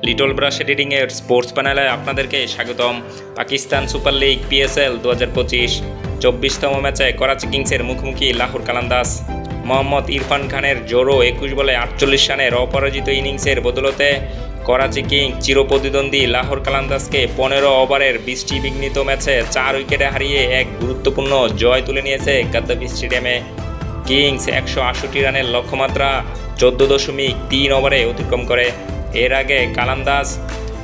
Little brush এডিটিংয়ের sports প্যানেলে আপনাদেরকে স্বাগতম। পাকিস্তান সুপার লিগ PSL 2025 24তম ম্যাচে করাচি কিংসের মুখোমুখি লাহোর কালান্দাস। মোহাম্মদ ইরফান খানের জোরো 21 বলে 48 রানের অপরাজিত ইনিংসের বদৌলতে করাচি কিংস চিরপ্রতিদ্বন্দ্বী লাহোর কালান্দাসকে 15 ওভারের বৃষ্টিবিঘ্নিত ম্যাচে 4 উইকেটে হারিয়ে এক গুরুত্বপূর্ণ জয় তুলে নিয়েছে গাদ্দাফি স্টেডিয়ামে। কিংস 168 রানের লক্ষ্যমাত্রা 14.3 ওভারে অতিক্রম করে। এর আগে কালান্দাস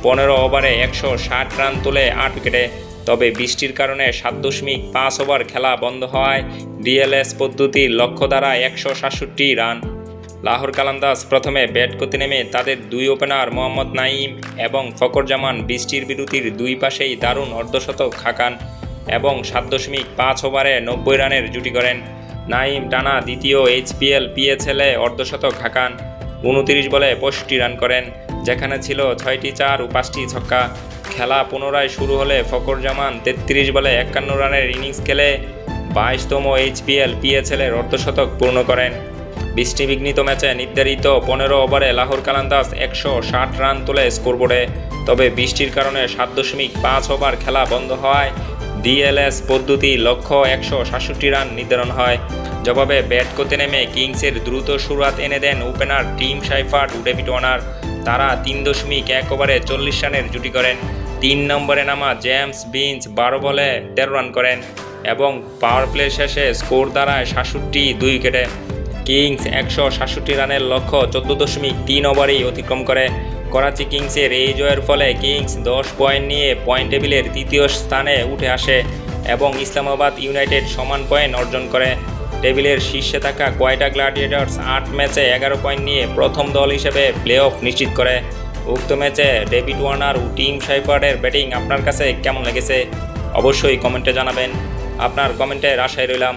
15 ওভারে 160 রান তোলে 8 উইকেটে। তবে বৃষ্টির কারণে 7.5 ওভার খেলা বন্ধ হওয়ায় DLS পদ্ধতির লক্ষ্য দ্বারা 167 রান। লাহোর কালান্দাস প্রথমে ব্যাট করতে নেমে তাদের দুই ওপেনার মোহাম্মদ নাঈম এবং ফকর জামান বৃষ্টির বিরতির দুই পাশেই দারুণ অর্ধশতক হাঁকান এবং 7.5 ওভারে 90 রানের জুটি করেন। নাঈম টানা দ্বিতীয় HPL PSL-এ অর্ধশতক হাঁকান, 29 বলে 65 রান করেন, যেখানে ছিল 6টি 4 ও 5টি ছক্কা। খেলা পুনরায় শুরু হলে ফকর জামান 33 বলে 51 রানের ইনিংস খেলে 22তম HPL PSL-এর অর্ধশতক পূর্ণ করেন। বৃষ্টিবিঘ্নিত ম্যাচে নির্ধারিত 15 ওভারে লাহোর কালান্দাস 160 রান তোলে স্কোরবোর্ডে। তবে বৃষ্টির কারণে 7.5 ওভার খেলা বন্ধ হওয়ায় DLS পদ্ধতি লক্ষ্য 167 রান নির্ধারণ হয়। জবাবে ব্যাট করতে নেমে কিংসের দ্রুত শুরুয়াত এনে দেন ওপেনার টিম সাইফার্ট ও ডেভিড ওয়ার্নার। তারা 3.1 ওভারে 40 রানের জুটি করেন। 3 নম্বরে নামা জেমস বিঞ্চ 12 বলে 13 রান করেন এবং পাওয়ার প্লে শেষে স্কোর দাঁড়ায় 67 2 উইকেটে। কিংস 167 রানের লক্ষ্য 14.3 ওভারেই অতিক্রম করে। করাচি কিংসের এই জয়ের ফলে কিংস 10 পয়েন্ট নিয়ে পয়েন্ট টেবিলের তৃতীয় স্থানে উঠে আসে এবং ইসলামাবাদ ইউনাইটেড সমান পয়েন্ট অর্জন করে। টেবিলের শীর্ষে থাকা কোয়েটা গ্ল্যাডিয়েটর্স 8 ম্যাচে 11 পয়েন্ট নিয়ে প্রথম দল হিসেবে প্লে অফ নিশ্চিত করে। উক্ত ম্যাচে ডেভিড ওয়ার্নার ও টিম সাইফার্টের ব্যাটিং আপনার কাছে কেমন লেগেছে অবশ্যই কমেন্টে জানাবেন। আপনার কমেন্টের আশায় রইলাম।